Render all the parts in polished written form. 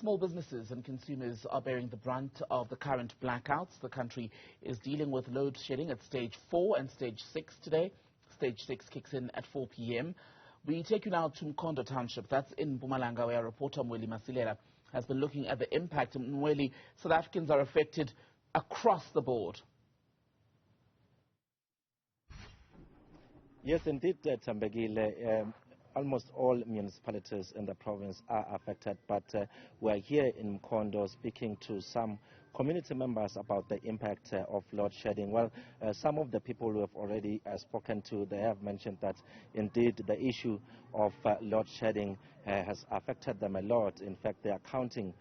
Small businesses and consumers are bearing the brunt of the current blackouts. The country is dealing with load shedding at stage 4 and stage 6 today. Stage 6 kicks in at 4 p.m. We take you now to Mkhondo township. That's in Mpumalanga, where our reporter Mweli Masilela has been looking at the impact. Mweli, South Africans are affected across the board. Yes, indeed, Tambegile. Almost all municipalities in the province are affected, but we're here in Mkhondo speaking to some community members about the impact of load shedding. Well, some of the people who have already spoken to, they have mentioned that indeed the issue of load shedding has affected them a lot. In fact, they are counting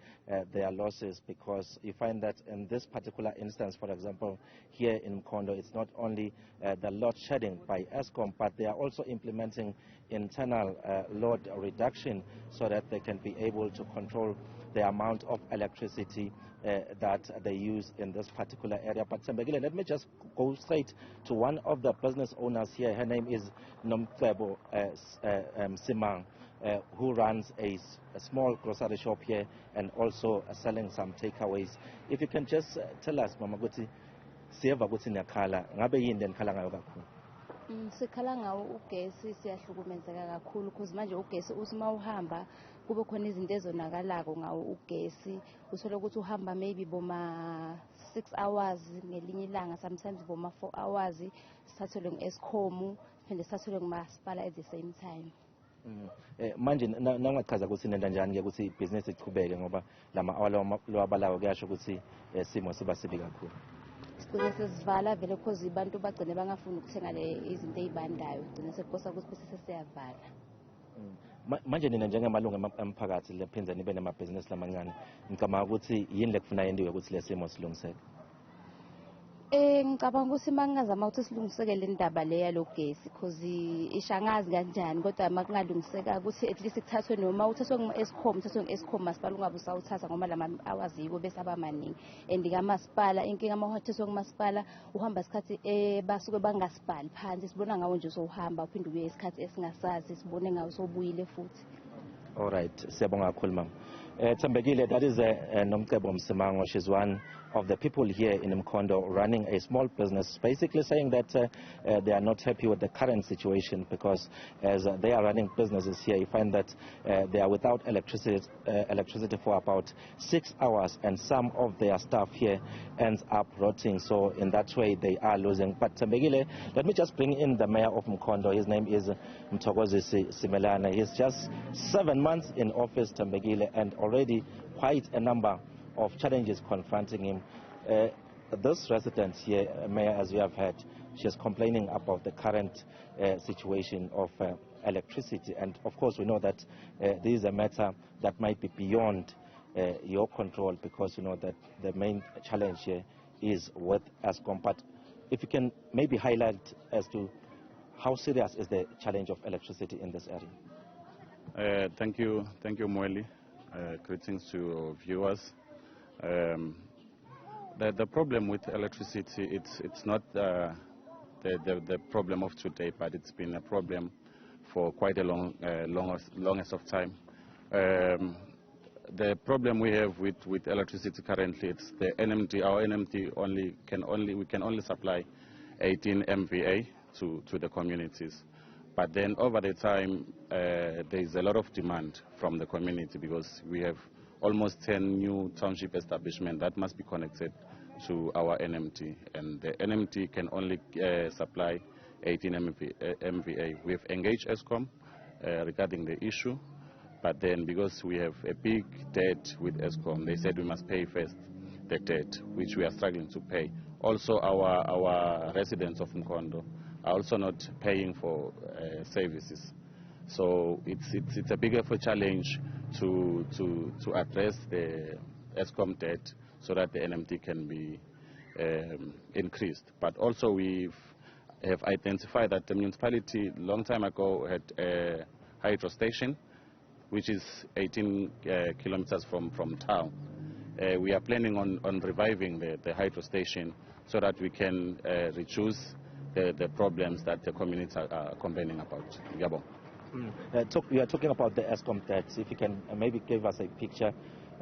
their losses, because you find that in this particular instance, for example, here in Mkhondo, it's not only the load shedding by Eskom, but they are also implementing internal load reduction so that they can be able to control the amount of electricity that they use in this particular area. But Sembegile, let me just go straight to one of the business owners here. Her name is Nomcebo Simang, who runs a small grocery shop here and also selling some takeaways. If you can just tell us, Mama Guti, siyeva ukuthi niyakhala, ngabe yini lenikhala ngayo kakhulu? Sikhala ngawo ugesi, siyahlukumezeka kakhulu because manje ugesi uthi mawuhamba kube khona izinto ezonakalako ngawo ugesi. Uthole ukuthi uhamba maybe boma 6 hours ngelinye ilanga, sometimes boma 4 hours, sithathelwe nge-Eskom, phinde sithathelwe ngumasipala at the same time. Manje nangachaza ukuthi nenda njani ke ukuthi ibhizinisi ichubeke ngoba lama lwabalawo kuyasho ukuthi simo siba sibi kakhulu. Sigcine sesivala vele because abantu bagcine bangafuni ukuthenga izinto ezibandayo, gcine sekukosa ukuthi bese siyavala. Manje nina njengamalungu emphakathi lephinza nibe namabhizinisi lamancane, ngicabanga ukuthi yini lekufuna yendiwe ukuthi lesimo silungiseke? Ngicabanga ukuthi mangazama ukuthi silungiseke le ndaba le yalogesi because ishangazi kanjani, kodwa makungalungiseka ukuthi at least kuthathwe noma uthathwe nge-Eskom, uthathwe nge-Eskom masipala ungabe usawuthatha ngoba lama hours yiko bese abamaningi. And kamasipala inkinga uma uthathwe ngumasipala uhamba isikhathi basuke bangasipali phansi, sibona ngawo nje usowuhamba uphinde ubuye isikhathi esingasazi, sibone ngawo sobuyile futhi. All right, siyabonga kakhulu mama. Tambegile, that is Nomcebo Msimango. She's one of the people here in Mkhondo running a small business, basically saying that they are not happy with the current situation because as they are running businesses here, you find that they are without electricity for about 6 hours, and some of their staff here ends up rotting. So in that way, they are losing. But Tambegile, let me just bring in the mayor of Mkhondo. His name is Mthokozisi Simelane. He's just 7 months in office, Tambegile, and already quite a number of challenges confronting him. This resident here, Mayor, as you have heard, she's complaining about the current situation of electricity. And of course, we know that this is a matter that might be beyond your control, because you know that the main challenge here is with Eskom. But if you can maybe highlight as to how serious is the challenge of electricity in this area? Thank you, Mweli. Greetings to viewers. The problem with electricity, it's not the problem of today, but it's been a problem for quite a longest of time. The problem we have with electricity currently, it's the NMD. Our NMD we can only supply 18 MVA to the communities. But then over the time, there is a lot of demand from the community, because we have almost 10 new township establishments that must be connected to our NMT. And the NMT can only supply 18 MVA. We have engaged Eskom regarding the issue, but then because we have a big debt with Eskom, they said we must pay first the debt, which we are struggling to pay. Also, our residents of Mkhondo are also not paying for services. So it's a big effort challenge to address the Eskom debt so that the NMT can be increased. But also we have identified that the municipality long time ago had a hydro station, which is 18 kilometers from town. We are planning on reviving the hydro station so that we can reduce the problems that the communities are complaining about. Yabo. You are talking about the Eskom debts. If you can maybe give us a picture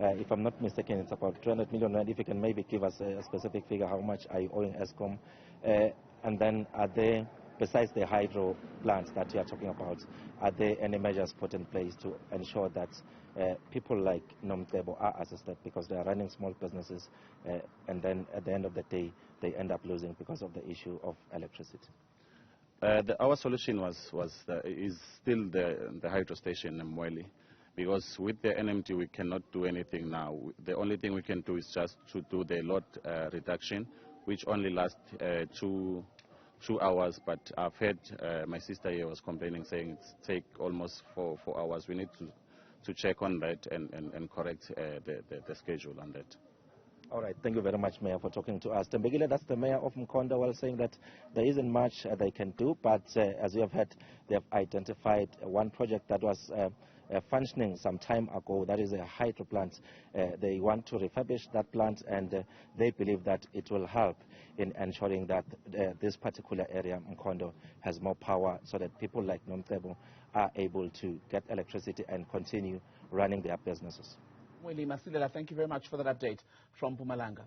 If I'm not mistaken, it's about 200 million rand. If you can maybe give us a specific figure, how much are you owing Eskom? And then are there, besides the hydro plants that you are talking about, are there any measures put in place to ensure that people like Nomcebo are assisted, because they are running small businesses and then at the end of the day they end up losing because of the issue of electricity? Our solution is still the hydro station in Mweli, because with the NMT we cannot do anything now. The only thing we can do is just to do the load reduction, which only lasts 2 hours, but I've heard my sister here was complaining, saying it's take almost 4 hours. We need to check on that and correct the schedule on that. All right, thank you very much, Mayor, for talking to us. Tembegile, that's the Mayor of Mkhondo, well, saying that there isn't much they can do, but as you have heard, they have identified one project that was functioning some time ago. That is a hydro plant. They want to refurbish that plant, and they believe that it will help in ensuring that this particular area, Mkhondo, has more power, so that people like Nomcebo are able to get electricity and continue running their businesses. Mweli Masilela, thank you very much for that update from Mpumalanga.